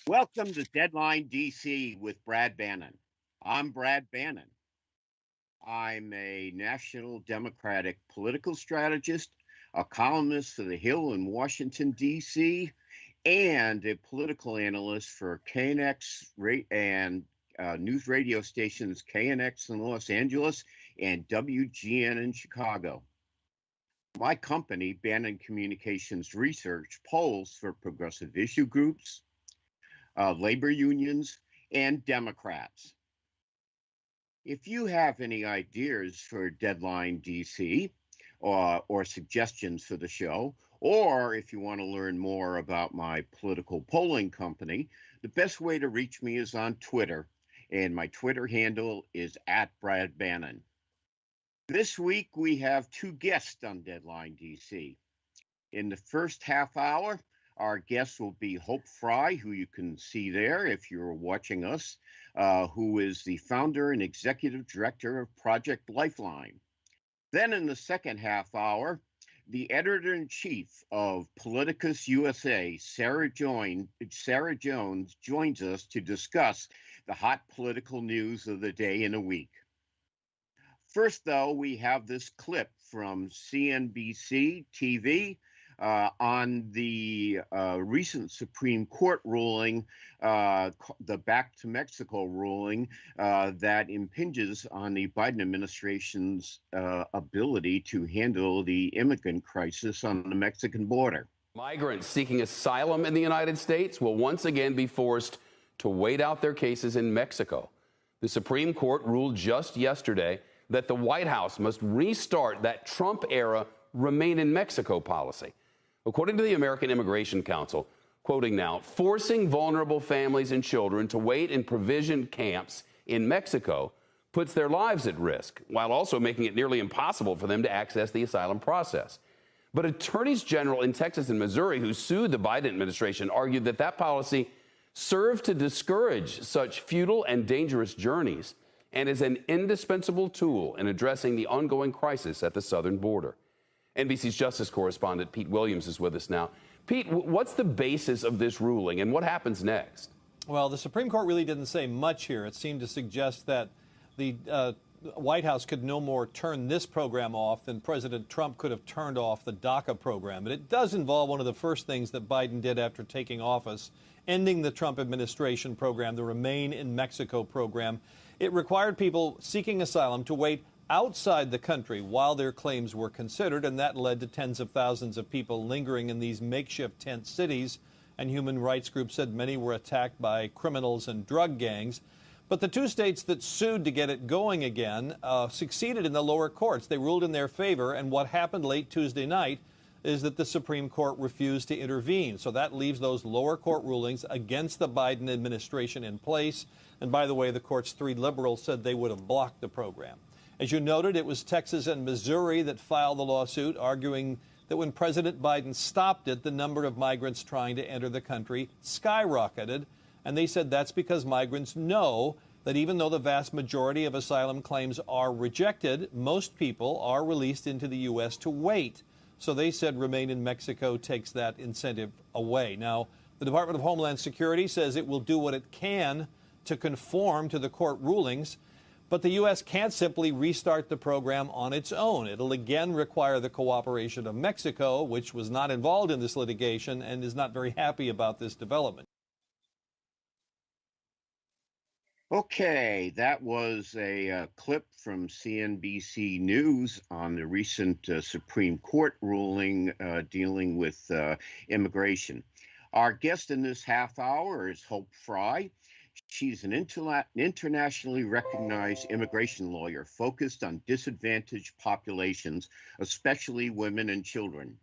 Welcome to Deadline DC with Brad Bannon. I'm Brad Bannon. I'm a national Democratic political strategist, a columnist for The Hill in Washington, D.C., and a political analyst for KNX and news radio stations KNX in Los Angeles and WGN in Chicago. My company, Bannon Communications Research, polls for progressive issue groups, labor unions, and Democrats. If you have any ideas for Deadline DC or suggestions for the show, or if you want to learn more about my political polling company, the best way to reach me is on Twitter, and my Twitter handle is @BradBannon. This week we have two guests on Deadline DC. In the first half hour, our guest will be Hope Frye, who you can see there if you're watching us, who is the founder and executive director of Project Lifeline. Then in the second half hour, the editor-in-chief of PoliticusUSA, Sarah Jones, joins us to discuss the hot political news of the day and a week. First, though, we have this clip from CNBC TV on the recent Supreme Court ruling, the Back to Mexico ruling, that impinges on the Biden administration's ability to handle the immigrant crisis on the Mexican border. Migrants seeking asylum in the United States will once again be forced to wait out their cases in Mexico. The Supreme Court ruled just yesterday that the White House must restart that Trump-era remain in Mexico policy. According to the American Immigration Council, quoting now, forcing vulnerable families and children to wait in provisioned camps in Mexico puts their lives at risk, while also making it nearly impossible for them to access the asylum process. But attorneys general in Texas and Missouri who sued the Biden administration argued that that policy served to discourage such futile and dangerous journeys and is an indispensable tool in addressing the ongoing crisis at the southern border. NBC's justice correspondent Pete Williams is with us now. Pete, what's the basis of this ruling and what happens next? Well, the Supreme Court really didn't say much here. It seemed to suggest that the White House could no more turn this program off than President Trump could have turned off the DACA program. But it does involve one of the first things that Biden did after taking office, ending the Trump administration program, the Remain in Mexico program. It required people seeking asylum to wait outside the country while their claims were considered, and that led to tens of thousands of people lingering in these makeshift tent cities. And human rights groups said many were attacked by criminals and drug gangs. But the two states that sued to get it going again succeeded in the lower courts. They ruled in their favor, and what happened late Tuesday night is that the Supreme Court refused to intervene. So that leaves those lower court rulings against the Biden administration in place. And by the way, the court's three liberals said they would have blocked the program. As you noted, it was Texas and Missouri that filed the lawsuit, arguing that when President Biden stopped it, the number of migrants trying to enter the country skyrocketed. And they said that's because migrants know that even though the vast majority of asylum claims are rejected, most people are released into the U.S. to wait. So they said Remain in Mexico takes that incentive away. Now, the Department of Homeland Security says it will do what it can to conform to the court rulings, but the U.S. can't simply restart the program on its own. It'll again require the cooperation of Mexico, which was not involved in this litigation and is not very happy about this development. Okay, that was a clip from CNBC News on the recent Supreme Court ruling dealing with immigration. Our guest in this half hour is Hope Frye. She's an internationally recognized immigration lawyer focused on disadvantaged populations, especially women and children.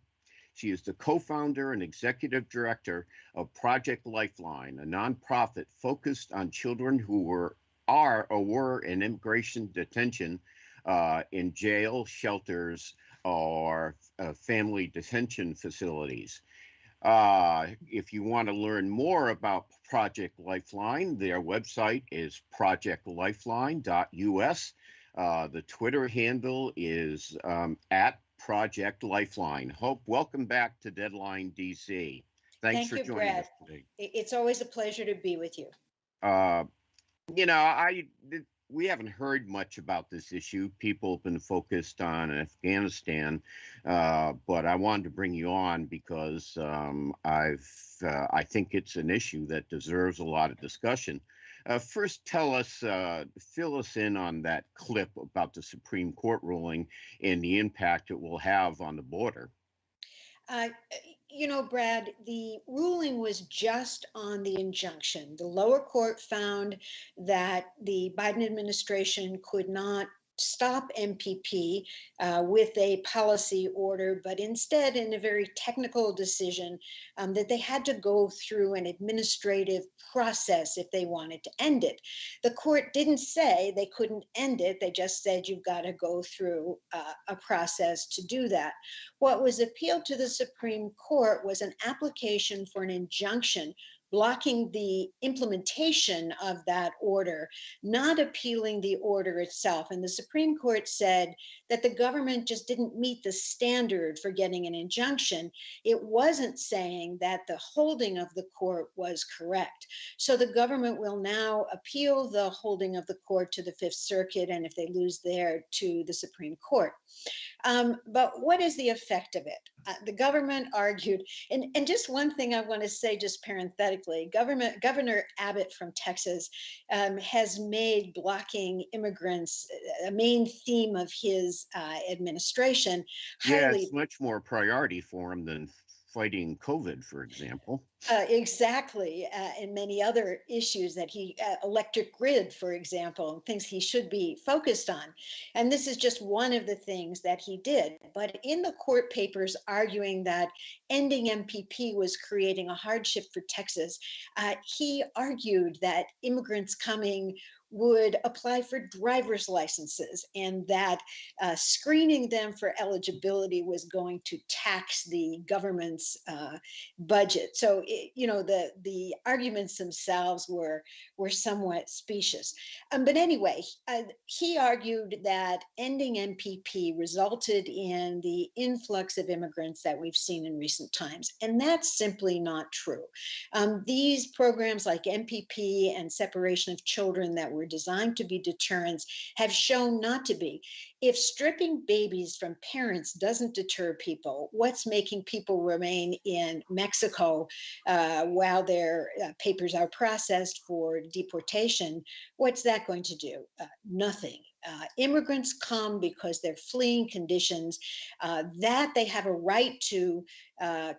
She is the co-founder and executive director of Project Lifeline, a nonprofit focused on children who are in immigration detention in jail, shelters, or family detention facilities. If you want to learn more about Project Lifeline, their website is projectlifeline.us. The Twitter handle is @Project Lifeline. Hope, welcome back to Deadline DC. Thanks Thank for you, joining Brad. us today. It's always a pleasure to be with you. Uh, you know, we haven't heard much about this issue. People have been focused on Afghanistan, but I wanted to bring you on because I think it's an issue that deserves a lot of discussion. First, fill us in on that clip about the Supreme Court ruling and the impact it will have on the border. Uh, Brad, the ruling was just on the injunction. The lower court found that the Biden administration could not stop MPP with a policy order, but instead, in a very technical decision, that they had to go through an administrative process if they wanted to end it. The court didn't say they couldn't end it, they just said you've got to go through a process to do that. What was appealed to the Supreme Court was an application for an injunction blocking the implementation of that order, not appealing the order itself. And the Supreme Court said that the government just didn't meet the standard for getting an injunction. It wasn't saying that the holding of the court was correct. So the government will now appeal the holding of the court to the Fifth Circuit, and if they lose there, to the Supreme Court. But what is the effect of it? The government argued, and just one thing I want to say, just parenthetically, Governor Abbott from Texas has made blocking immigrants a main theme of his administration. Yeah, it's much more priority for him than fighting COVID, for example. Exactly, and many other issues that electric grid, for example, things he should be focused on. And this is just one of the things that he did. But in the court papers arguing that ending MPP was creating a hardship for Texas, he argued that immigrants coming would apply for driver's licenses, and that screening them for eligibility was going to tax the government's budget. So, the arguments themselves were somewhat specious. But anyway, he argued that ending MPP resulted in the influx of immigrants that we've seen in recent times. And that's simply not true. These programs like MPP and separation of children that were designed to be deterrents have shown not to be. If stripping babies from parents doesn't deter people, what's making people remain in Mexico while their papers are processed for deportation? What's that going to do? Nothing. Immigrants come because they're fleeing conditions that they have a right to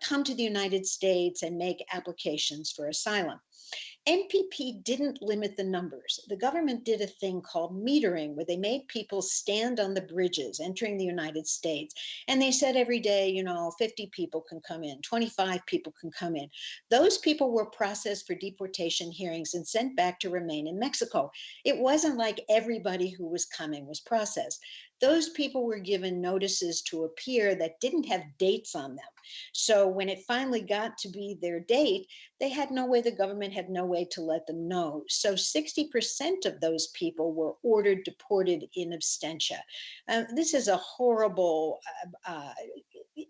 come to the United States and make applications for asylum. MPP didn't limit the numbers. The government did a thing called metering, where they made people stand on the bridges entering the United States. And they said every day, 50 people can come in, 25 people can come in. Those people were processed for deportation hearings and sent back to remain in Mexico. It wasn't like everybody who was coming was processed. Those people were given notices to appear that didn't have dates on them. So when it finally got to be their date, they had no way, the government had no way to let them know. So 60% of those people were ordered deported in absentia. This is a horrible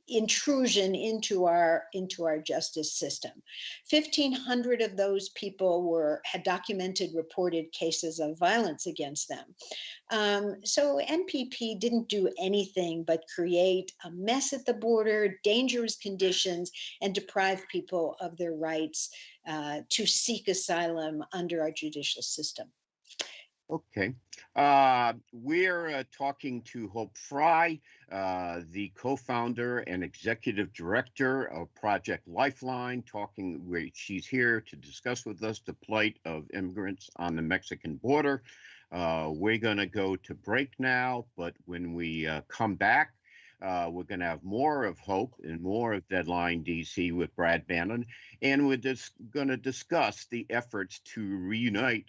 intrusion into our justice system. 1,500 of those people had documented reported cases of violence against them. So MPP didn't do anything but create a mess at the border, dangerous conditions, and deprive people of their rights to seek asylum under our judicial system. Okay. We're talking to Hope Frye, the co-founder and executive director of Project Lifeline, she's here to discuss with us the plight of immigrants on the Mexican border. We're going to go to break now, but when we come back, we're going to have more of Hope and more of Deadline DC with Brad Bannon, and we're just going to discuss the efforts to reunite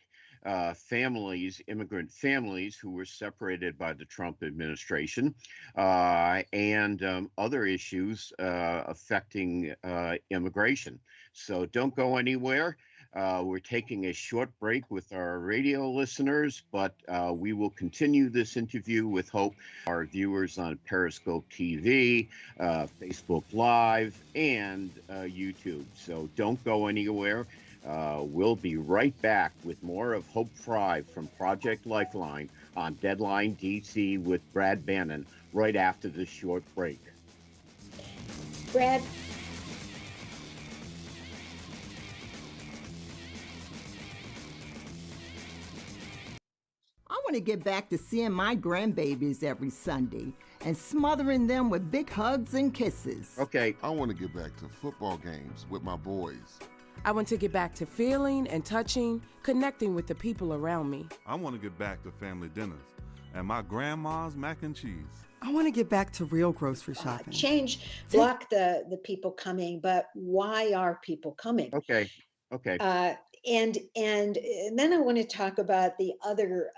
immigrant families who were separated by the Trump administration, and other issues affecting immigration. So don't go anywhere. We're taking a short break with our radio listeners, but we will continue this interview with Hope, our viewers on Periscope TV, Facebook Live, and YouTube. So don't go anywhere. We'll be right back with more of Hope Frye from Project Lifeline on Deadline DC with Brad Bannon right after this short break. Brad? I want to get back to seeing my grandbabies every Sunday and smothering them with big hugs and kisses. Okay. I want to get back to football games with my boys. I want to get back to feeling and touching, connecting with the people around me. I want to get back to family dinners and my grandma's mac and cheese. I want to get back to real grocery shopping. Change block the people coming, but why are people coming? Okay. And then I want to talk about the other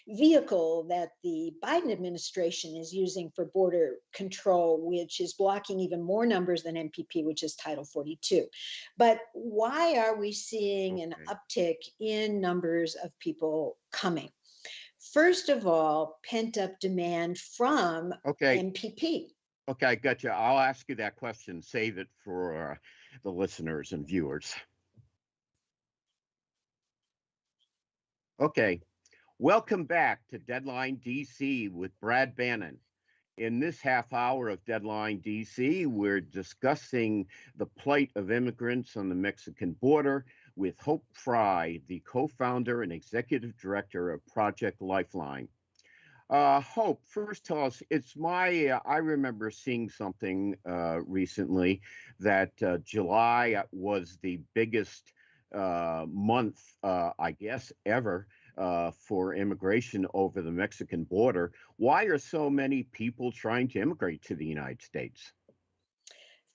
vehicle that the Biden administration is using for border control, which is blocking even more numbers than MPP, which is Title 42. But why are we seeing an uptick in numbers of people coming? First of all, pent-up demand from MPP. Okay, I got you. I'll ask you that question. Save it for the listeners and viewers. Okay, welcome back to Deadline DC with Brad Bannon. In this half hour of Deadline DC, we're discussing the plight of immigrants on the Mexican border with Hope Frye, the co-founder and executive director of Project Lifeline. Hope, first tell us, I remember seeing something recently that July was the biggest month, I guess, ever for immigration over the Mexican border. Why are so many people trying to immigrate to the United States?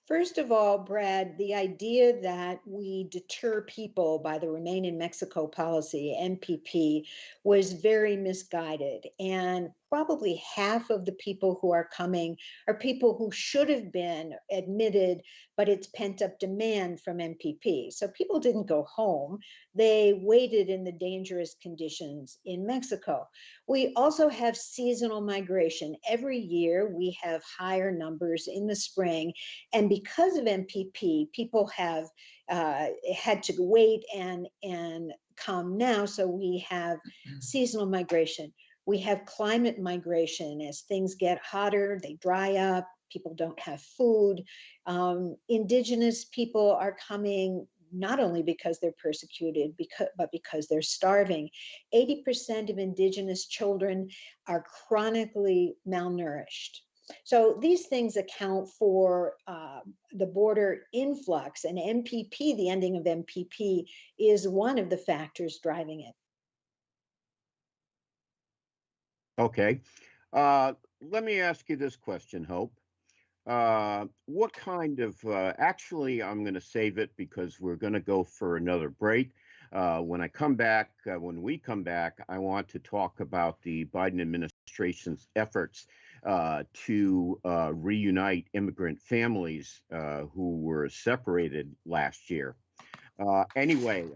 First of all, Brad, the idea that we deter people by the Remain in Mexico policy, MPP, was very misguided. And probably half of the people who are coming are people who should have been admitted, but it's pent-up demand from MPP. So people didn't go home. They waited in the dangerous conditions in Mexico. We also have seasonal migration. Every year we have higher numbers in the spring. And because of MPP, people have had to wait and come now. So we have seasonal migration. We have climate migration. As things get hotter, they dry up, people don't have food. Indigenous people are coming not only because they're persecuted, but because they're starving. 80% of Indigenous children are chronically malnourished. So these things account for the border influx, and MPP, the ending of MPP, is one of the factors driving it. Okay. Let me ask you this question, Hope. What kind of, actually, I'm going to save it because we're going to go for another break. When we come back, I want to talk about the Biden administration's efforts to reunite immigrant families who were separated last year. Anyway,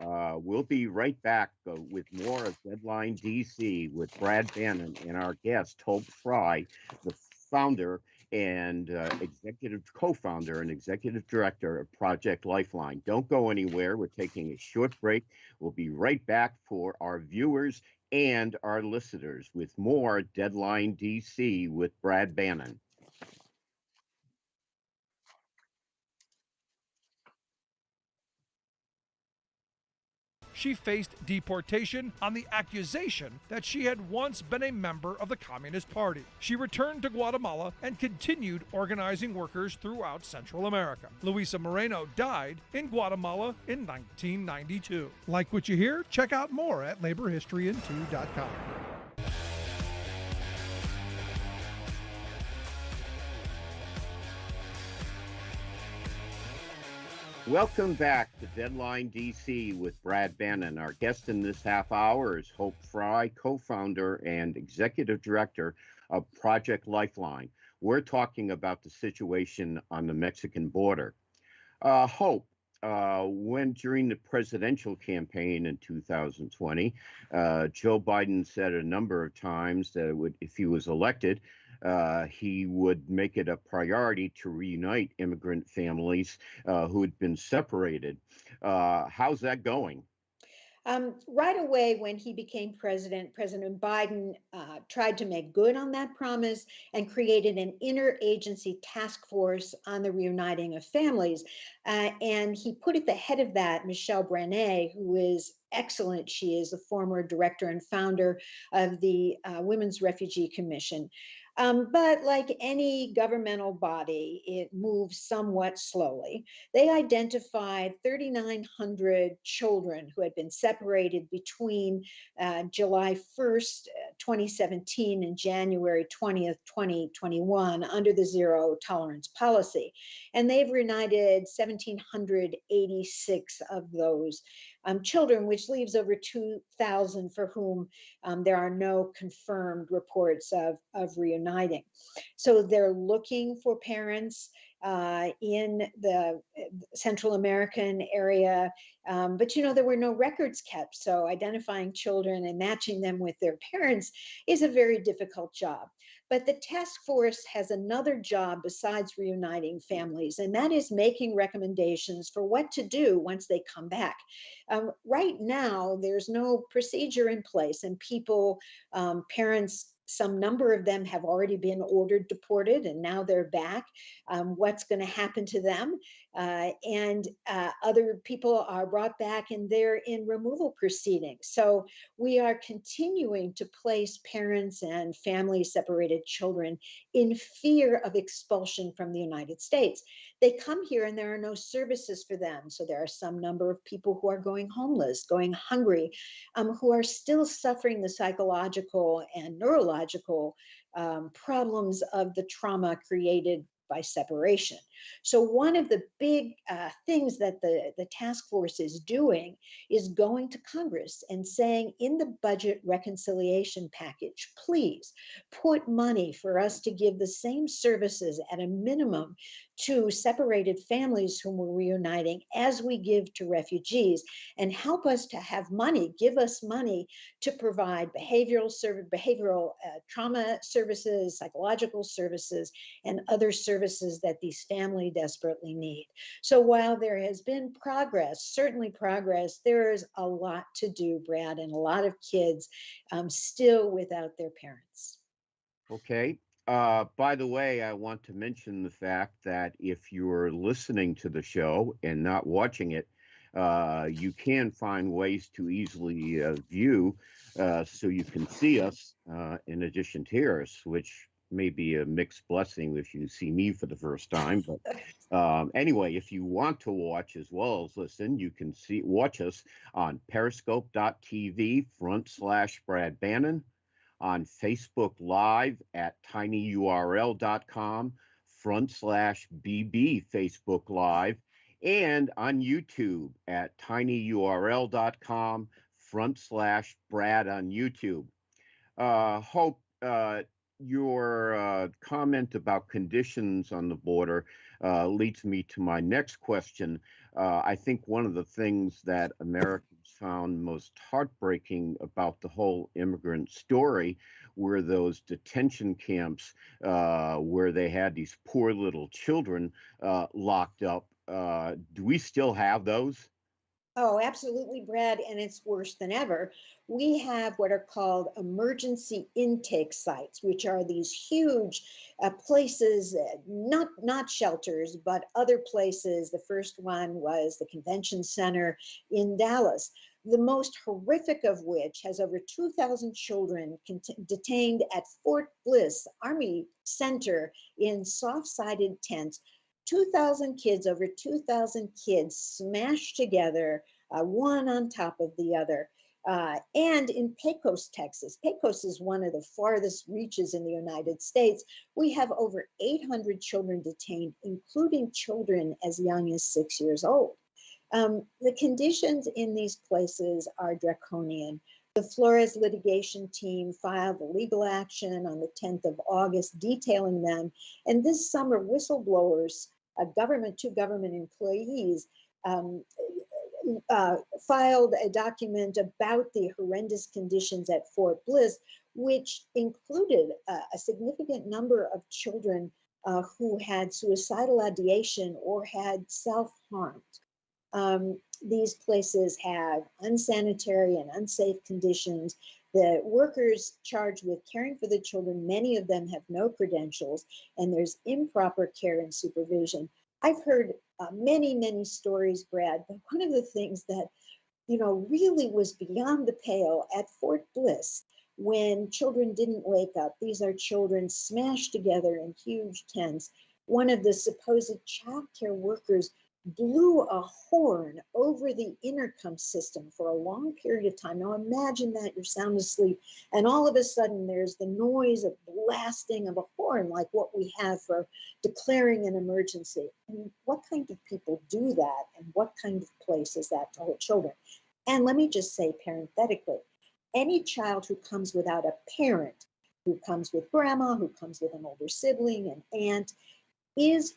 we'll be right back with more of Deadline DC with Brad Bannon and our guest, Hope Frye, the founder and co-founder and executive director of Project Lifeline. Don't go anywhere. We're taking a short break. We'll be right back for our viewers and our listeners with more Deadline DC with Brad Bannon. She faced deportation on the accusation that she had once been a member of the Communist Party. She returned to Guatemala and continued organizing workers throughout Central America. Luisa Moreno died in Guatemala in 1992. Like what you hear? Check out more at laborhistoryin2.com. Welcome back to Deadline DC with Brad Bannon. Our guest in this half hour is Hope Frye, co-founder and executive director of Project Lifeline. We're talking about the situation on the Mexican border. Hope, when during the presidential campaign in 2020, Joe Biden said a number of times that if he was elected, he would make it a priority to reunite immigrant families who had been separated. How's that going? Right away, when he became president, President Biden tried to make good on that promise and created an interagency task force on the reuniting of families. And he put at the head of that Michelle Branay, who is excellent. She is the former director and founder of the Women's Refugee Commission. But like any governmental body, it moves somewhat slowly. They identified 3,900 children who had been separated between July 1st, 2017 and January 20th, 2021 under the zero tolerance policy. And they've reunited 1,786 of those children, which leaves over 2,000 for whom there are no confirmed reports of reuniting. So they're looking for parents in the Central American area. But, there were no records kept. So identifying children and matching them with their parents is a very difficult job. But the task force has another job besides reuniting families, and that is making recommendations for what to do once they come back. Right now, there's no procedure in place, and parents, some number of them have already been ordered deported, and now they're back. What's going to happen to them? And other people are brought back and they're in removal proceedings. So we are continuing to place parents and family separated children in fear of expulsion from the United States. They come here and there are no services for them. So there are some number of people who are going homeless, going hungry, who are still suffering the psychological and neurological problems of the trauma created by separation. So one of the big things that the task force is doing is going to Congress and saying, in the budget reconciliation package, please put money for us to give the same services at a minimum to separated families whom we're reuniting as we give to refugees, and help us to have money, give us money to provide behavioral trauma services, psychological services, and other services that these families desperately need. So while there has been progress, certainly progress, there is a lot to do, Brad, and a lot of kids still without their parents. Okay. By the way, I want to mention the fact that if you're listening to the show and not watching it, you can find ways to easily view so you can see us in addition to hear us, which may be a mixed blessing if you see me for the first time. But anyway, if you want to watch as well as listen, you can watch us on periscope.tv/Brad Bannon, on Facebook Live at tinyurl.com/BB Facebook Live, and on YouTube at tinyurl.com/Brad on YouTube. Hope, your comment about conditions on the border leads me to my next question. I think one of the things that Americans found most heartbreaking about the whole immigrant story were those detention camps where they had these poor little children locked up. Do we still have those? Oh, absolutely, Brad, and it's worse than ever. We have what are called emergency intake sites, which are these huge places, not shelters, but other places. The first one was the convention center in Dallas, the most horrific of which has over 2,000 children detained at Fort Bliss Army Center in soft-sided tents. 2,000 kids, over 2,000 kids smashed together, one on top of the other. And in Pecos, Texas, Pecos is one of the farthest reaches in the United States. We have over 800 children detained, including children as young as 6 years old. The conditions in these places are draconian. The Flores litigation team filed a legal action on the 10th of August detailing them. And this summer, whistleblowers, two government employees, filed a document about the horrendous conditions at Fort Bliss, which included a significant number of children who had suicidal ideation or had self-harmed. These places have unsanitary and unsafe conditions. The workers charged with caring for the children, many of them have no credentials, and there's improper care and supervision. I've heard many, many stories, Brad, but one of the things that, really was beyond the pale at Fort Bliss, when children didn't wake up, these are children smashed together in huge tents. One of the supposed child care workers blew a horn over the intercom system for a long period of time. Now imagine that you're sound asleep, and all of a sudden there's the noise of blasting of a horn, like what we have for declaring an emergency. I mean, what kind of people do that, and what kind of place is that to hold children? And let me just say parenthetically, any child who comes without a parent, who comes with grandma, who comes with an older sibling, an aunt, is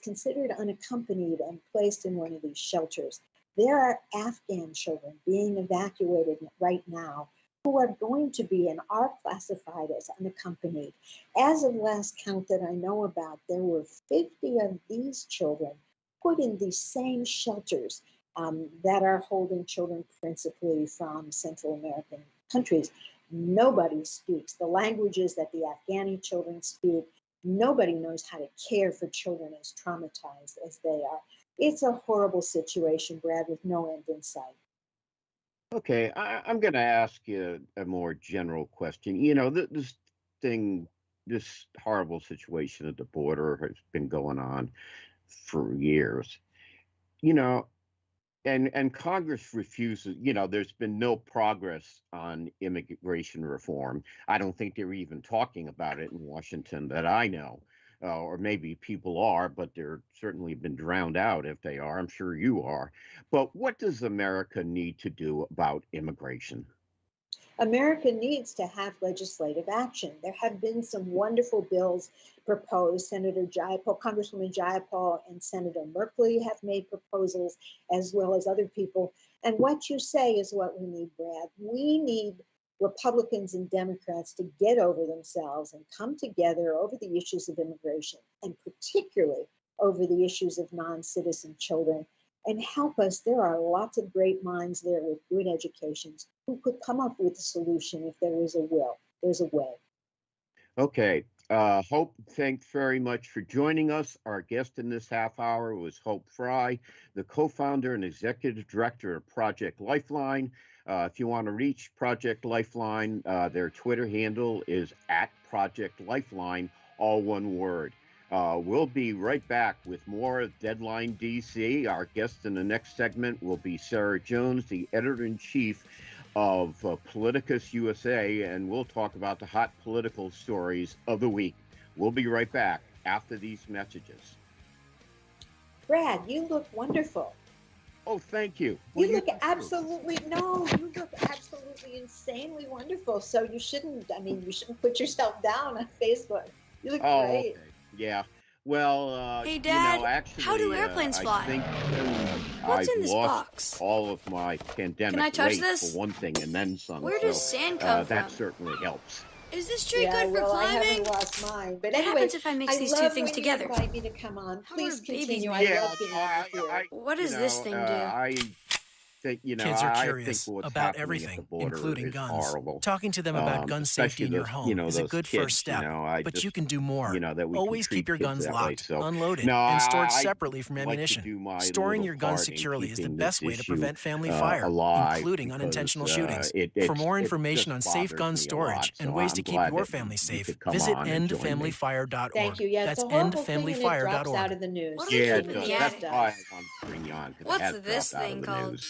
considered unaccompanied and placed in one of these shelters. There are Afghan children being evacuated right now who are going to be and are classified as unaccompanied. As of last count that I know about, there were 50 of these children put in these same shelters that are holding children principally from Central American countries. Nobody speaks the languages that the Afghani children speak. Nobody knows how to care for children as traumatized as they are. It's a horrible situation, Brad, with no end in sight. Okay, I'm going to ask you a more general question. This horrible situation at the border has been going on for years. And Congress refuses, there's been no progress on immigration reform. I don't think they're even talking about it in Washington that I know. Or maybe people are, but they're certainly been drowned out if they are. I'm sure you are. But what does America need to do about immigration? America needs to have legislative action. There have been some wonderful bills proposed. Senator Jayapal, Congresswoman Jayapal, and Senator Merkley have made proposals, as well as other people. And what you say is what we need, Brad. We need Republicans and Democrats to get over themselves and come together over the issues of immigration, and particularly over the issues of non-citizen children, and help us. There are lots of great minds there with good educations who could come up with a solution if there is a will. There's a way. Okay. Hope, thanks very much for joining us. Our guest in this half hour was Hope Frye, the co-founder and executive director of Project Lifeline. If you want to reach Project Lifeline, their Twitter handle is @ProjectLifeline, all one word. We'll be right back with more of Deadline DC. Our guest in the next segment will be Sarah Jones, the editor-in-chief of PoliticusUSA, and we'll talk about the hot political stories of the week. We'll be right back after these messages. Brad, you look wonderful. Oh, thank you. You look absolutely insanely wonderful. So you shouldn't put yourself down on Facebook. You look great. Okay. Yeah. Well, hey, Dad, actually, how do airplanes fly? I think What's I've in this lost box? all of my pandemic Can I touch weight, this? for one thing, and then some. Where does sand come from? That certainly helps. Is this tree good for climbing? I haven't lost mine. But what anyway, happens if I mix these two things together? You invite me to come on. Please continue. I love being here. What does this thing do? I think, Kids are curious about everything, including guns. Horrible. Talking to them about gun safety in your home is a good first step, but you can do more. Always keep your guns locked, unloaded, and stored separately from ammunition. Storing your guns securely is the best way to prevent family fire, including unintentional shootings. For more information on safe gun storage and ways to keep your family safe, visit endfamilyfire.org. Thank you. Yeah, that's endfamilyfire.org. Out of the news. Yeah, that's why I wanted to bring you on. What's this thing called?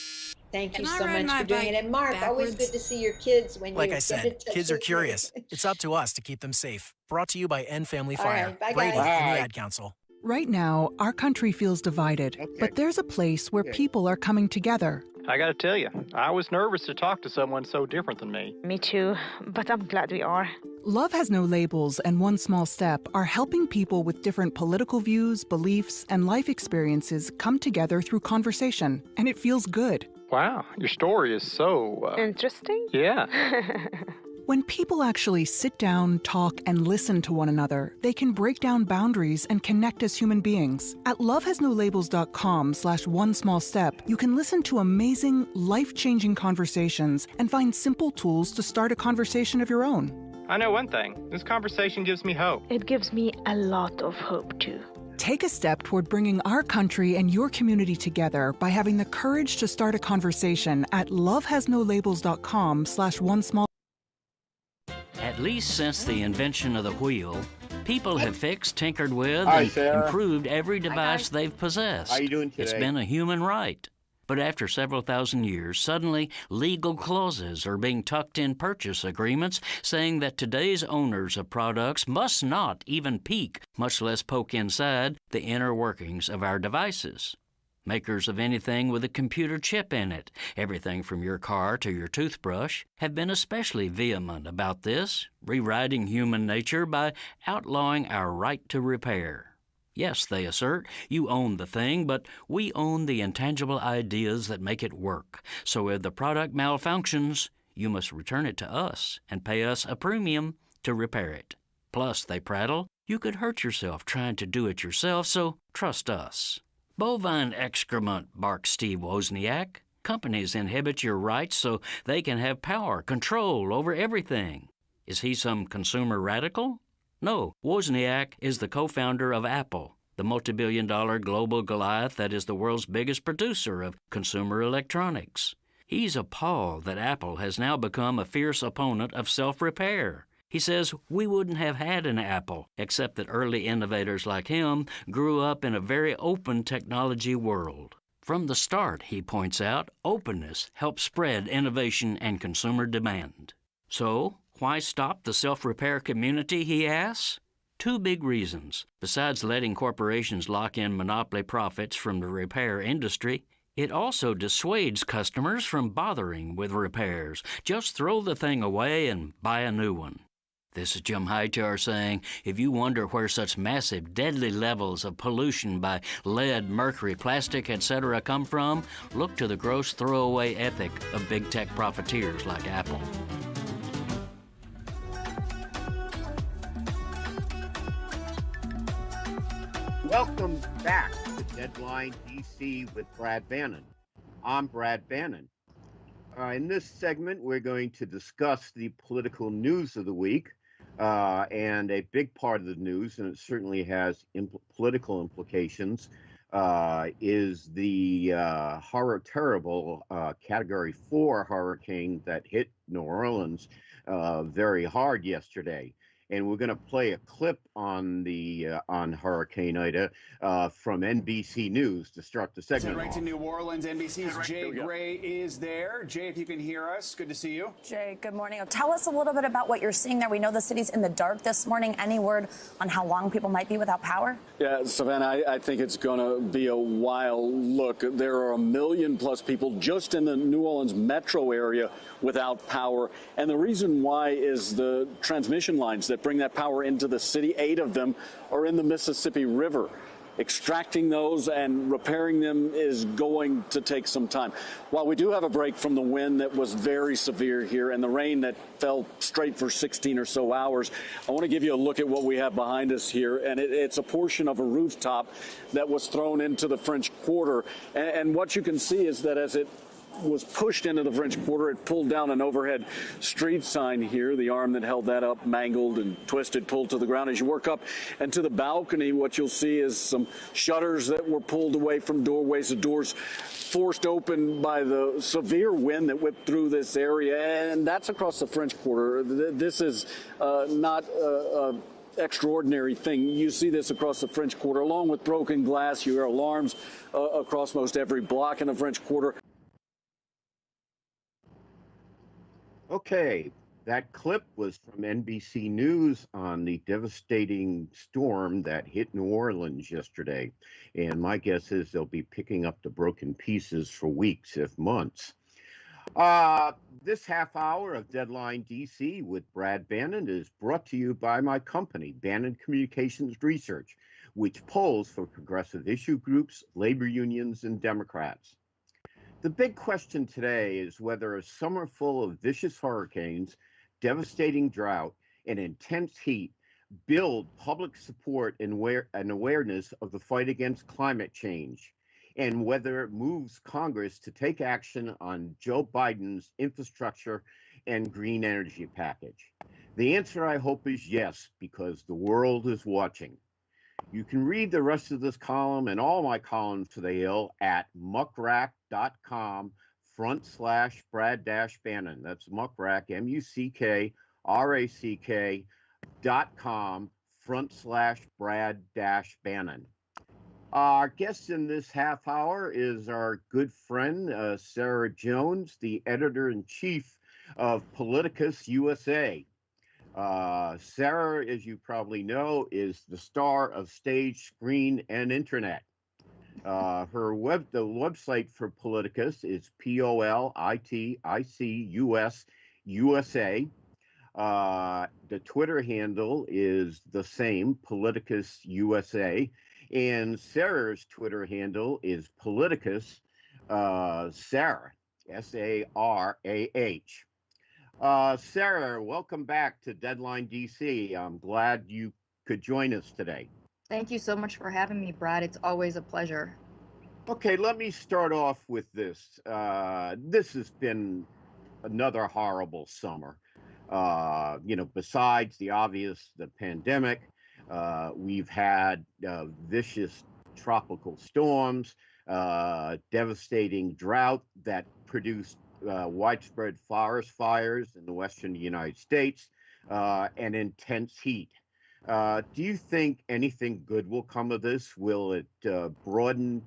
Thank you so much for doing it. And Mark, always good to see your kids when like I said, kids are curious. It's up to us to keep them safe. Brought to you by End Family Fire, Brady, and the Ad Council. Right now, our country feels divided, but there's a place where people are coming together. I gotta tell you, I was nervous to talk to someone so different than me. Me too, but I'm glad we are. Love Has No Labels and One Small Step are helping people with different political views, beliefs, and life experiences come together through conversation, and it feels good. Wow, your story is so... interesting? Yeah. When people actually sit down, talk, and listen to one another, they can break down boundaries and connect as human beings. At lovehasnolabels.com/onesmallstep, you can listen to amazing, life-changing conversations and find simple tools to start a conversation of your own. I know one thing. This conversation gives me hope. It gives me a lot of hope, too. Take a step toward bringing our country and your community together by having the courage to start a conversation at lovehasnolabels.com/onesmall. At least since the invention of the wheel, people have fixed, tinkered with, Hi, and Sarah. improved every device they've possessed. How you doing today? It's been a human right. But after several thousand years, suddenly legal clauses are being tucked in purchase agreements saying that today's owners of products must not even peek, much less poke inside, the inner workings of our devices. Makers of anything with a computer chip in it, everything from your car to your toothbrush, have been especially vehement about this, rewriting human nature by outlawing our right to repair. Yes, they assert, you own the thing, but we own the intangible ideas that make it work. So if the product malfunctions, you must return it to us and pay us a premium to repair it. Plus, they prattle, you could hurt yourself trying to do it yourself, so trust us. Bovine excrement, barks Steve Wozniak. Companies inhibit your rights so they can have power, control over everything. Is he some consumer radical? No, Wozniak is the co-founder of Apple, the multi-billion-dollar global Goliath that is the world's biggest producer of consumer electronics. He's appalled that Apple has now become a fierce opponent of self-repair. He says we wouldn't have had an Apple, except that early innovators like him grew up in a very open technology world. From the start, he points out, openness helps spread innovation and consumer demand. So, why stop the self-repair community, he asks? Two big reasons. Besides letting corporations lock in monopoly profits from the repair industry, it also dissuades customers from bothering with repairs. Just throw the thing away and buy a new one. This is Jim Hightower saying, if you wonder where such massive, deadly levels of pollution by lead, mercury, plastic, etc. come from, look to the gross throwaway ethic of big tech profiteers like Apple. Welcome back to Deadline DC with Brad Bannon. I'm Brad Bannon. In this segment, we're going to discuss the political news of the week. And a big part of the news, and it certainly has political implications, is the terrible Category 4 hurricane that hit New Orleans very hard yesterday. And we're going to play a clip on Hurricane Ida from NBC News to start the segment. Right to New Orleans, NBC's Jay Gray is there. Jay, if you can hear us, good to see you. Jay, good morning. Tell us a little bit about what you're seeing there. We know the city's in the dark this morning. Any word on how long people might be without power? Yeah, Savannah, I think it's going to be a while. Look, there are 1 million plus people just in the New Orleans metro area without power. And the reason why is the transmission lines that bring that power into the city. 8 of them are in the Mississippi River. Extracting those and repairing them is going to take some time. While we do have a break from the wind that was very severe here and the rain that fell straight for 16 or so hours, I want to give you a look at what we have behind us here. And it's a portion of a rooftop that was thrown into the French Quarter. And what you can see is that as it was pushed into the French Quarter, it pulled down an overhead street sign here. The arm that held that up mangled and twisted, pulled to the ground. As you work up and to the balcony, what you'll see is some shutters that were pulled away from doorways, the doors forced open by the severe wind that whipped through this area, and that's across the French Quarter. This is not extraordinary thing. You see this across the French Quarter, along with broken glass. You hear alarms across most every block in the French Quarter. Okay, that clip was from NBC News on the devastating storm that hit New Orleans yesterday. And my guess is they'll be picking up the broken pieces for weeks, if months. This half hour of Deadline DC with Brad Bannon is brought to you by my company, Bannon Communications Research, which polls for progressive issue groups, labor unions, and Democrats. The big question today is whether a summer full of vicious hurricanes, devastating drought, and intense heat build public support and awareness of the fight against climate change, and whether it moves Congress to take action on Joe Biden's infrastructure and green energy package. The answer, I hope, is yes, because the world is watching. You can read the rest of this column and all my columns to the Hill at muckrack.com/Brad-Bannon. That's muckrack, muckrack.com/Brad-Bannon. Our guest in this half hour is our good friend, Sarah Jones, the editor-in-chief of Politicus-USA. Sarah, as you probably know, is the star of stage, screen, and internet. The website for Politicus is PoliticusUSA. The Twitter handle is the same, PoliticusUSA. And Sarah's Twitter handle is Politicus Sarah, SARAH. Sarah, welcome back to Deadline DC. I'm glad you could join us today. Thank you so much for having me, Brad. It's always a pleasure. Okay, let me start off with this. This has been another horrible summer. Besides the obvious, the pandemic, we've had vicious tropical storms, devastating drought that produced widespread forest fires in the western United States, and intense heat. Do you think anything good will come of this? Will it broaden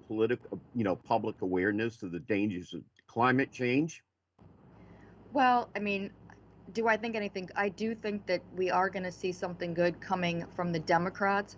public awareness of the dangers of climate change? Well, I mean, do I think anything? I do think that we are going to see something good coming from the Democrats.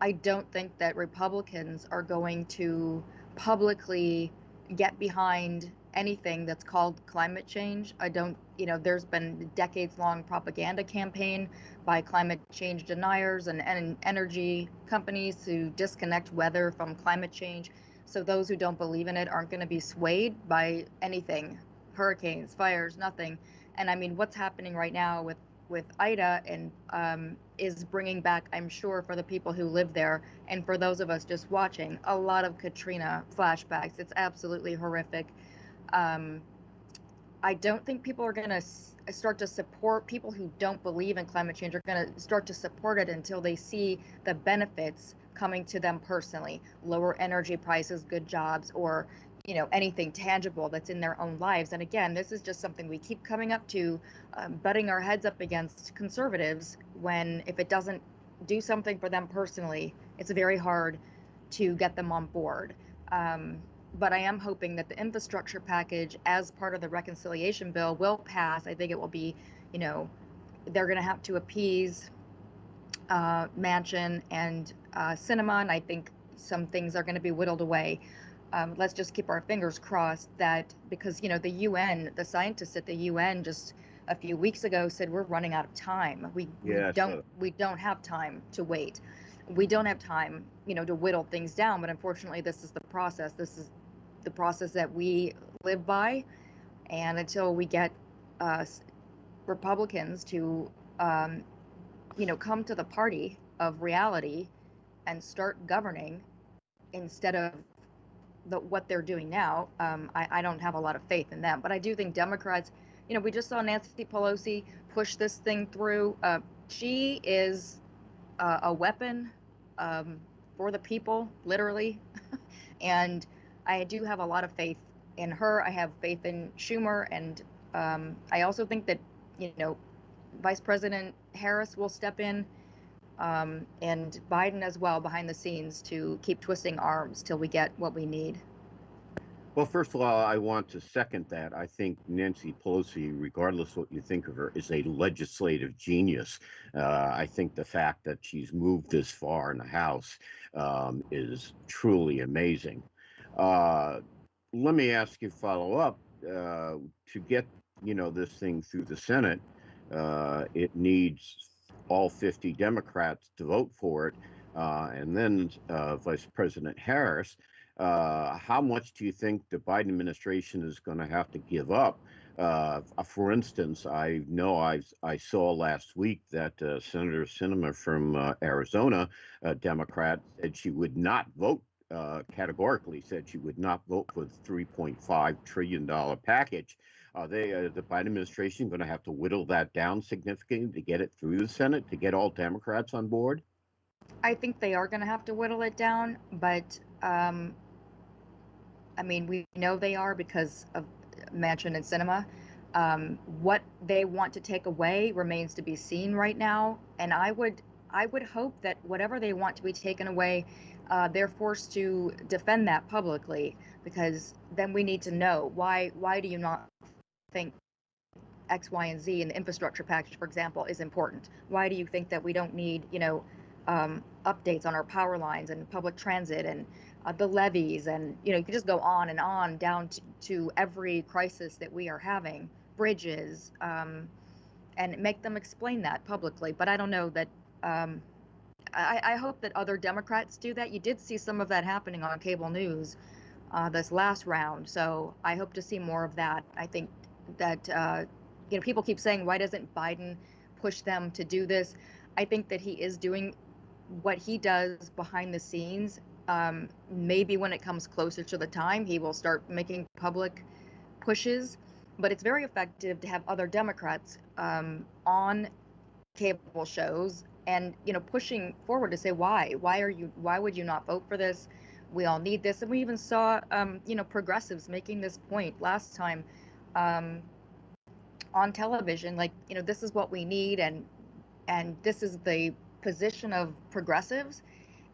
I don't think that Republicans are going to publicly get behind anything that's called climate change. I don't, there's been a decades-long propaganda campaign by climate change deniers and energy companies to disconnect weather from climate change. So those who don't believe in it aren't going to be swayed by anything, hurricanes, fires, nothing. And I mean, what's happening right now with Ida and is bringing back, I'm sure, for the people who live there and for those of us just watching, a lot of Katrina flashbacks. It's absolutely horrific. I don't think people are going to start to support, people who don't believe in climate change are going to start to support it until they see the benefits coming to them personally, lower energy prices, good jobs, or anything tangible that's in their own lives. And again, this is just something we keep coming up to, butting our heads up against conservatives when if it doesn't do something for them personally, it's very hard to get them on board. But I am hoping that the infrastructure package as part of the reconciliation bill will pass. I think it will be, they're going to have to appease Manchin and Sinema, and I think some things are going to be whittled away. Let's just keep our fingers crossed that, because the UN, the scientists at the UN just a few weeks ago said we're running out of time. We don't have time to wait. We don't have time, to whittle things down. But unfortunately, this is the process. This is the process that we live by, and until we get Republicans to, come to the party of reality and start governing instead of what they're doing now, I don't have a lot of faith in them. But I do think Democrats, we just saw Nancy Pelosi push this thing through. She is a weapon for the people, literally. And I do have a lot of faith in her. I have faith in Schumer. And I also think that, Vice President Harris will step in, and Biden as well behind the scenes to keep twisting arms till we get what we need. Well, first of all, I want to second that. I think Nancy Pelosi, regardless what you think of her, is a legislative genius. I think the fact that she's moved this far in the House is truly amazing. Let me ask you follow up. to get this thing through the Senate, it needs all 50 Democrats to vote for it, and then Vice President Harris. How much do you think the Biden administration is going to have to give up? For instance, I saw last week that Senator Sinema from Arizona, a Democrat, said she would not vote. Categorically said she would not vote for the $3.5 trillion package. The Biden administration going to have to whittle that down significantly to get it through the Senate, to get all Democrats on board? I think they are going to have to whittle it down, but I mean, we know they are because of Manchin and Sinema. What they want to take away remains to be seen right now, and I would hope that whatever they want to be taken away, they're forced to defend that publicly, because then we need to know why do you not think X, Y, and Z in the infrastructure package, for example, is important? Why do you think that we don't need, updates on our power lines and public transit and the levees, and you can just go on and on down to every crisis that we are having, bridges, and make them explain that publicly. But I don't know that. I hope that other Democrats do that. You did see some of that happening on cable news this last round, so I hope to see more of that. I think that people keep saying, why doesn't Biden push them to do this? I think that he is doing what he does behind the scenes. Maybe when it comes closer to the time, he will start making public pushes, but it's very effective to have other Democrats on cable shows and pushing forward to say why would you not vote for this? We all need this. And we even saw progressives making this point last time on television, like this is what we need, and this is the position of progressives.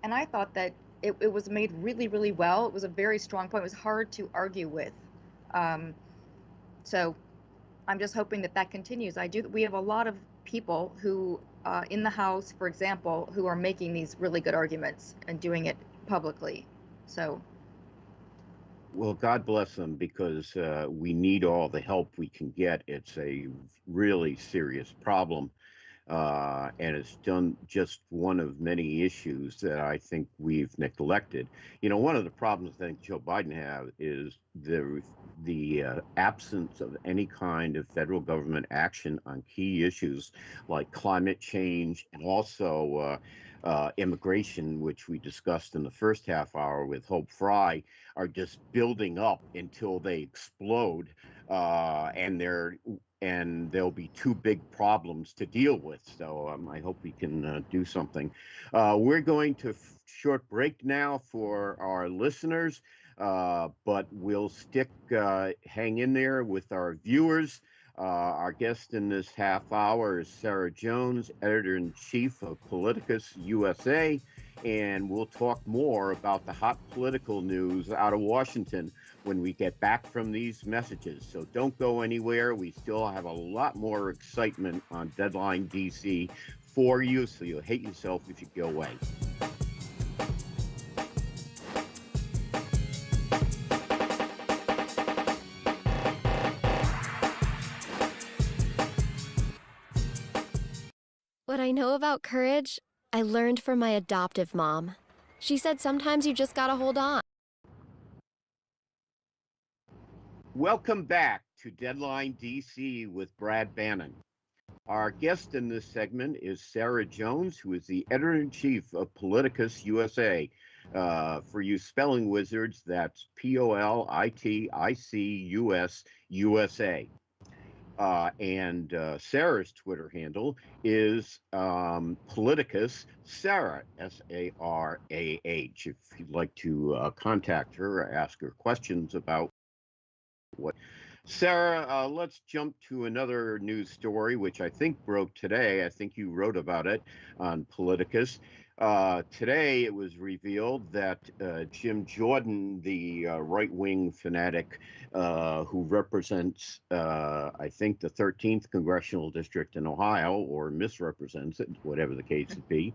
And I thought that it was made really, really well. It was a very strong point. It was hard to argue with. So I'm just hoping that continues. We have a lot of people who in the House, for example, who are making these really good arguments and doing it publicly. So. Well, God bless them, because we need all the help we can get. It's a really serious problem. And it's just one of many issues that I think we've neglected. One of the problems I think Joe Biden has is the absence of any kind of federal government action on key issues like climate change and also immigration, which we discussed in the first half hour with Hope Frye, are just building up until they explode, and there'll be two big problems to deal with. So I hope we can do something. We're going to short break now for our listeners, but we'll hang in there with our viewers. Our guest in this half hour is Sarah Jones, editor-in-chief of PoliticusUSA, and we'll talk more about the hot political news out of Washington when we get back from these messages. So don't go anywhere. We still have a lot more excitement on Deadline DC for you, so you'll hate yourself if you go away. What I know about courage, I learned from my adoptive mom. She said sometimes you just gotta hold on. Welcome back to Deadline DC with Brad Bannon. Our guest in this segment is Sarah Jones, who is the editor-in-chief of PoliticusUSA. For you spelling wizards, that's PoliticusUSA. And Sarah's Twitter handle is Politicus Sarah, Sarah. If you'd like to contact her or ask her questions about what. Sarah, let's jump to another news story, which I think broke today. I think you wrote about it on Politicus. Today, it was revealed that Jim Jordan, the right-wing fanatic who represents, I think, the 13th congressional district in Ohio, or misrepresents it, whatever the case would be,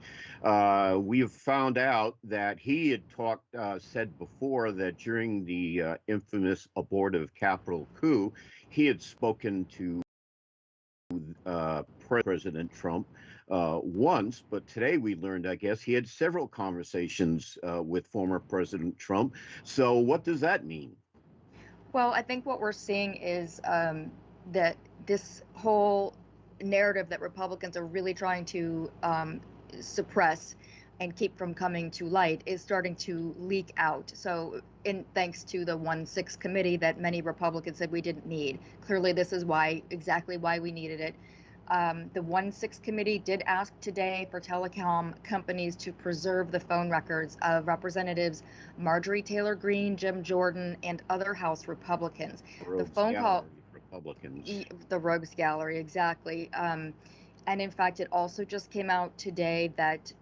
we have found out that he had said before that during the infamous abortive Capitol coup, he had spoken to President Trump once, but today we learned, I guess, he had several conversations with former President Trump. So what does that mean? Well, I think what we're seeing is that this whole narrative that Republicans are really trying to suppress and keep from coming to light is starting to leak out. So thanks to the 1-6 committee that many Republicans said we didn't need. Clearly, this is exactly why we needed it. The 1-6 committee did ask today for telecom companies to preserve the phone records of Representatives Marjorie Taylor Greene, Jim Jordan, and other House Republicans. The phone call, Republicans. The Rogues Gallery, exactly. And in fact, it also just came out today that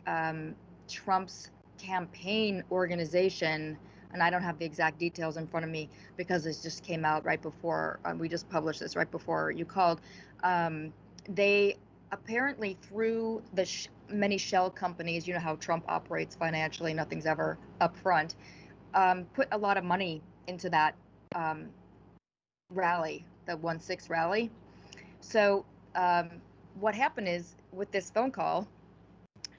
Trump's campaign organization, and I don't have the exact details in front of me because this just came out right before we just published this right before you called. They apparently, through the many shell companies, you know how Trump operates financially, nothing's ever up front, put a lot of money into that rally, the 1-6 rally. So what happened is with this phone call,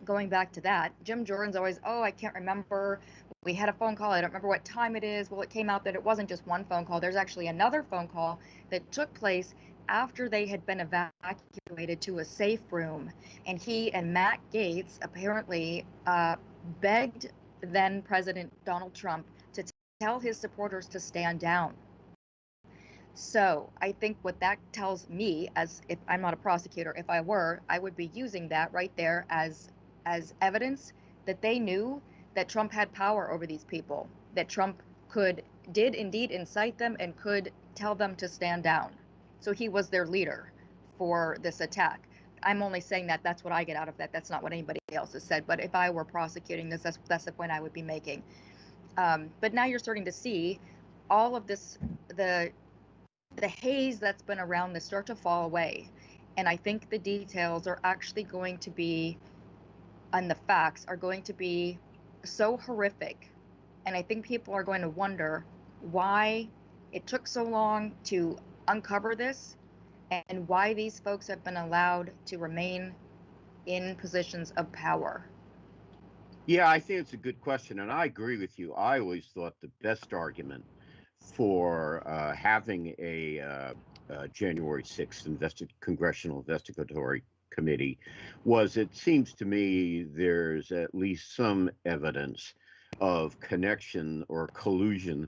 going back to that, Jim Jordan's always, I can't remember. We had a phone call. I don't remember what time it is. Well, it came out that it wasn't just one phone call. There's actually another phone call that took place after they had been evacuated to a safe room. And he and Matt Gaetz apparently begged then President Donald Trump to tell his supporters to stand down. So I think what that tells me, as if I'm not a prosecutor, if I were, I would be using that right there as evidence that they knew that Trump had power over these people, that Trump did indeed incite them and could tell them to stand down. So he was their leader for this attack. I'm only saying that that's what I get out of that. That's not what anybody else has said. But if I were prosecuting this, that's the point I would be making. But now you're starting to see all of this, the haze that's been around this start to fall away. And I think the details are actually going to be, and the facts are going to be so horrific. And I think people are going to wonder why it took so long to uncover this and why these folks have been allowed to remain in positions of power. Yeah, I think it's a good question. And I agree with you. I always thought the best argument for having a January 6th Congressional Investigatory Committee was, it seems to me there's at least some evidence of connection or collusion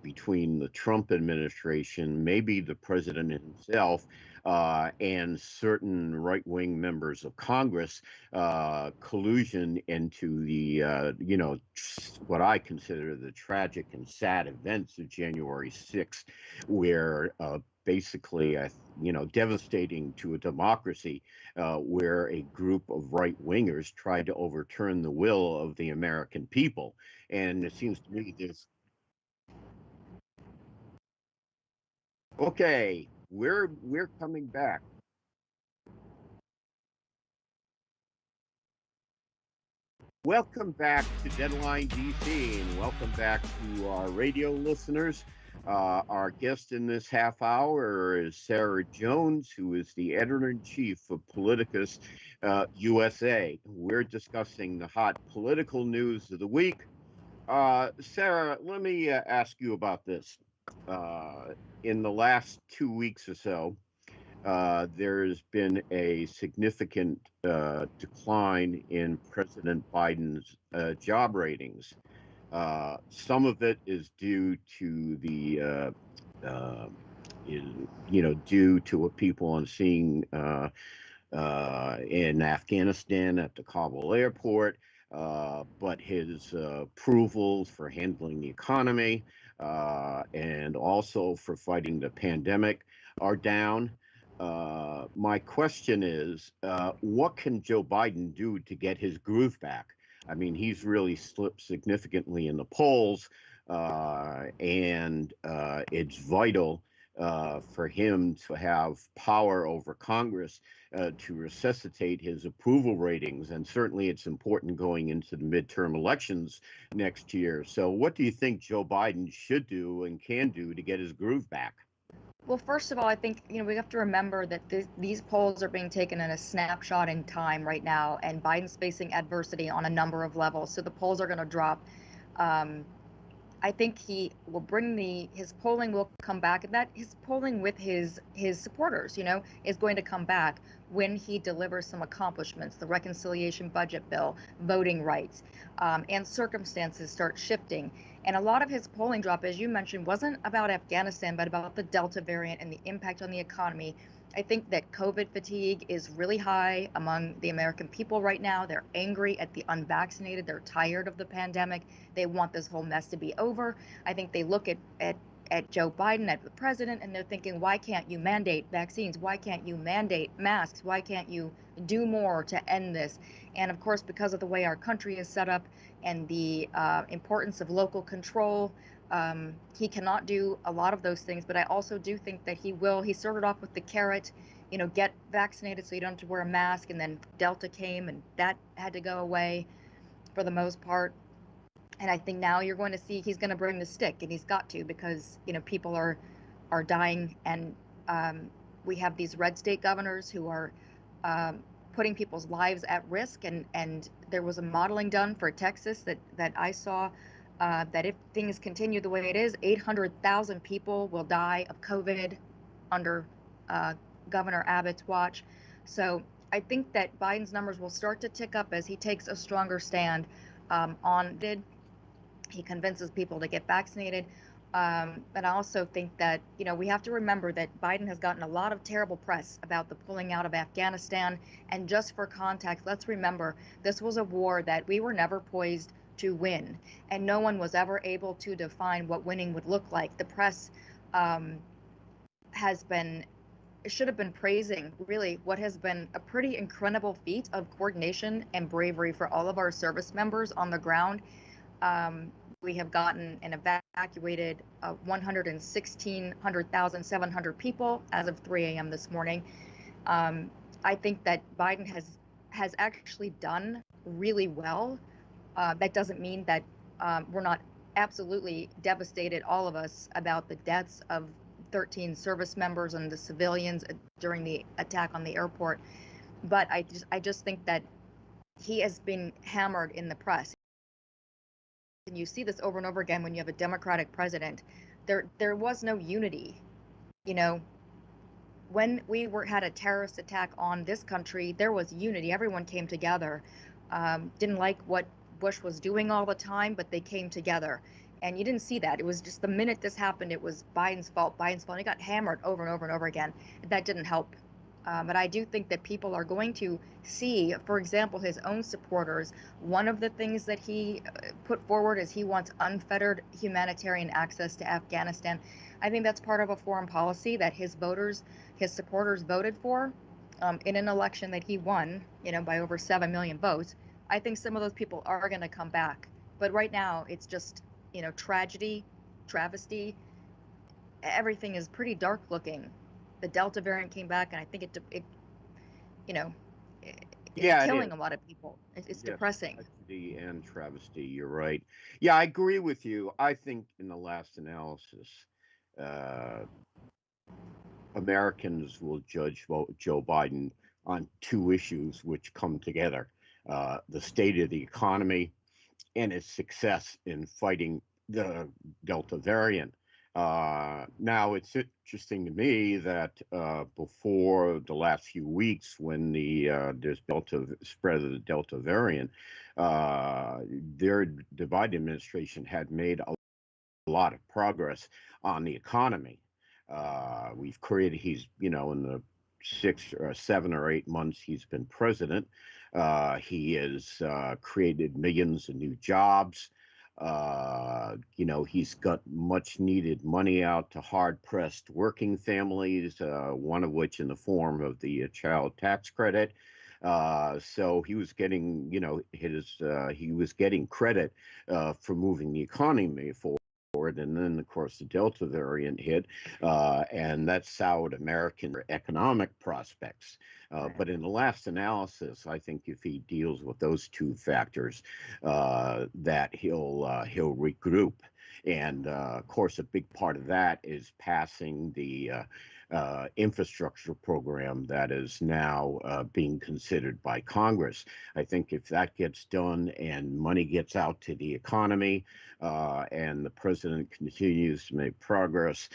between the Trump administration, maybe the president himself, and certain right-wing members of Congress, collusion into the, what I consider the tragic and sad events of January 6th, where basically, devastating to a democracy, where a group of right-wingers tried to overturn the will of the American people. And it seems to me there's... Okay, we're coming back. Welcome back to Deadline DC, and welcome back to our radio listeners. Our guest in this half hour is Sarah Jones, who is the editor-in-chief of PoliticusUSA. We're discussing the hot political news of the week. Sarah, let me ask you about this. In the last 2 weeks or so, there's been a significant decline in President Biden's job ratings. Some of it is due to the, due to what people are seeing in Afghanistan at the Kabul airport, but his approvals for handling the economy and also for fighting the pandemic are down. my question is, what can Joe Biden do to get his groove back? I mean, he's really slipped significantly in the polls, and it's vital for him to have power over Congress to resuscitate his approval ratings. And certainly it's important going into the midterm elections next year. So what do you think Joe Biden should do and can do to get his groove back? Well, first of all, I think we have to remember that these polls are being taken in a snapshot in time right now, and Biden's facing adversity on a number of levels. So the polls are going to drop. I think he will bring his polling will come back, and that his polling with his supporters, is going to come back when he delivers some accomplishments, the reconciliation budget bill, voting rights, and circumstances start shifting. And a lot of his polling drop, as you mentioned, wasn't about Afghanistan, but about the Delta variant and the impact on the economy. I think that COVID fatigue is really high among the American people right now. They're angry at the unvaccinated. They're tired of the pandemic. They want this whole mess to be over. I think they look at Joe Biden, at the president, and they're thinking, why can't you mandate vaccines? Why can't you mandate masks? Why can't you do more to end this? And of course, because of the way our country is set up and the importance of local control, he cannot do a lot of those things. But I also do think that he will. He started off with the carrot, get vaccinated so you don't have to wear a mask. And then Delta came and that had to go away for the most part. And I think now you're going to see he's going to bring the stick, and he's got to, because people are dying, and we have these red state governors who are putting people's lives at risk. And there was a modeling done for Texas that I saw that if things continue the way it is, 800,000 people will die of COVID under Governor Abbott's watch. So I think that Biden's numbers will start to tick up as he takes a stronger stand on it. He convinces people to get vaccinated. But I also think that, we have to remember that Biden has gotten a lot of terrible press about the pulling out of Afghanistan. And just for context, let's remember, this was a war that we were never poised to win. And no one was ever able to define what winning would look like. The press should have been praising really what has been a pretty incredible feat of coordination and bravery for all of our service members on the ground. We have gotten and evacuated 1,700 people as of 3 a.m. this morning. I think that Biden has actually done really well. That doesn't mean that we're not absolutely devastated, all of us, about the deaths of 13 service members and the civilians during the attack on the airport. But I just think that he has been hammered in the press. And you see this over and over again when you have a Democratic president. There was no unity. When we had a terrorist attack on this country, there was unity. Everyone came together. Didn't like what Bush was doing all the time, but they came together. And you didn't see that. It was just the minute this happened, it was Biden's fault. He got hammered over and over and over again. That didn't help. But I do think that people are going to see, for example, his own supporters. One of the things that he put forward is he wants unfettered humanitarian access to Afghanistan. I think that's part of a foreign policy that his supporters voted for in an election that he won, by over 7 million votes. I think some of those people are going to come back. But right now, it's just, tragedy, travesty. Everything is pretty dark looking. The Delta variant came back, and I think it's killing a lot of people. It's depressing. Tragedy and travesty, you're right. Yeah, I agree with you. I think in the last analysis, Americans will judge Joe Biden on two issues which come together: the state of the economy and its success in fighting the Delta variant. Now, it's interesting to me that before the last few weeks, when there's spread of the Delta variant, the Biden administration had made a lot of progress on the economy. He's, in the 6 or 7 or 8 months he's been president, he has created millions of new jobs. He's got much needed money out to hard-pressed working families, one of which in the form of the child tax credit. So he was getting, he was getting credit for moving the economy forward. And then, of course, the Delta variant hit, and that soured American economic prospects. But in the last analysis, I think if he deals with those two factors, that he'll regroup. And of course, a big part of that is passing the infrastructure program that is now being considered by Congress. I think if that gets done and money gets out to the economy, and the president continues to make progress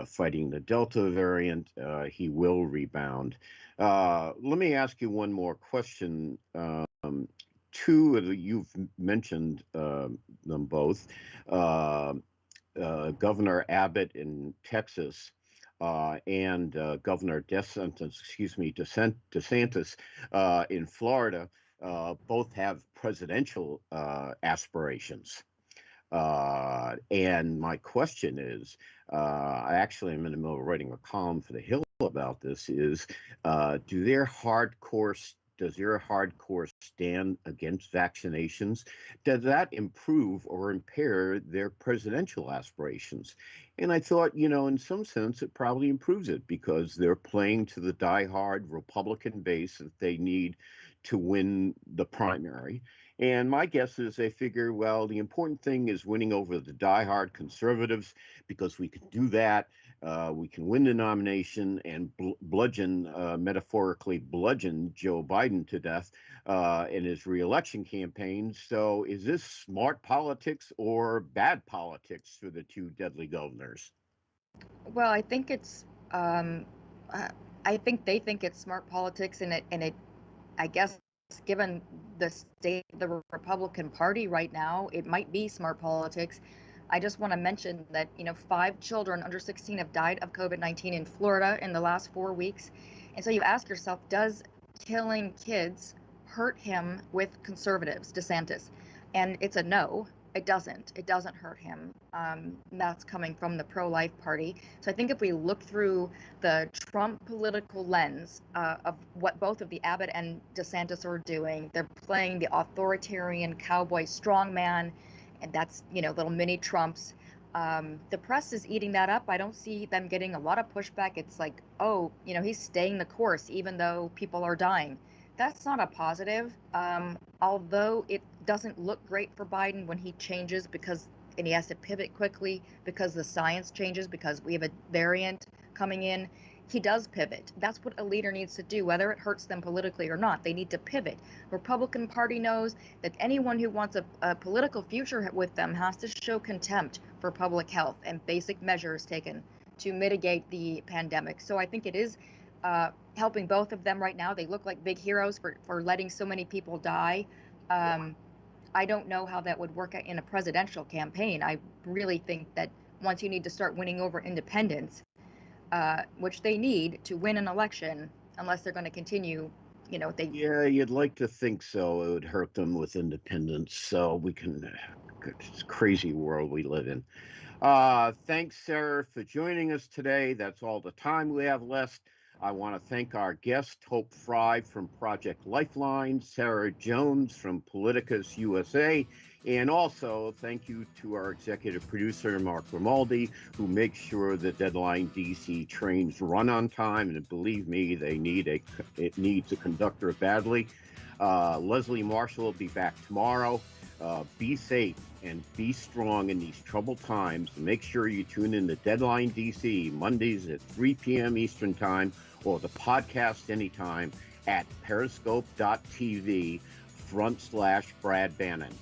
fighting the Delta variant, he will rebound. Let me ask you one more question. Two of you've mentioned them both. Governor Abbott in Texas and Governor DeSantis in Florida both have presidential aspirations. And my question is, I actually am in the middle of writing a column for The Hill about this, is does their hardcore stand against vaccinations, does that improve or impair their presidential aspirations? And I thought, in some sense, it probably improves it because they're playing to the diehard Republican base that they need to win the primary. And my guess is they figure, well, the important thing is winning over the diehard conservatives, because we can do that. We can win the nomination and metaphorically bludgeon Joe Biden to death in his reelection campaign. So is this smart politics or bad politics for the two deadly governors? Well, I think it's, I think they think it's smart politics, and it, I guess, given the state of the Republican Party right now, it might be smart politics. I just want to mention that, 5 children under 16 have died of COVID-19 in Florida in the last 4 weeks. And so you ask yourself, does killing kids hurt him with conservatives, DeSantis? And it's a no. It doesn't. It doesn't hurt him. That's coming from the pro-life party. So I think if we look through the Trump political lens of what both of the Abbott and DeSantis are doing, they're playing the authoritarian cowboy strongman, and that's, little mini Trumps. The press is eating that up. I don't see them getting a lot of pushback. It's like, oh, he's staying the course even though people are dying. That's not a positive. Although it doesn't look great for Biden when he changes, and he has to pivot quickly because the science changes, because we have a variant coming in. He does pivot. That's what a leader needs to do, whether it hurts them politically or not. They need to pivot. Republican Party knows that anyone who wants a political future with them has to show contempt for public health and basic measures taken to mitigate the pandemic. So I think it is helping both of them right now. They look like big heroes for letting so many people die. I don't know how that would work in a presidential campaign. I really think that once you need to start winning over independents, which they need to win an election, unless they're going to continue, Yeah, you'd like to think so. It would hurt them with independence. So we can, it's a crazy world we live in. Thanks, Sarah, for joining us today. That's all the time we have left. I want to thank our guest, Hope Frye from Project Lifeline, Sarah Jones from PoliticusUSA, and also thank you to our executive producer, Mark Grimaldi, who makes sure the Deadline DC trains run on time. And believe me, it needs a conductor badly. Leslie Marshall will be back tomorrow. Be safe and be strong in these troubled times. Make sure you tune in to Deadline DC Mondays at 3 p.m. Eastern Time, or the podcast anytime at periscope.tv/Brad Bannon.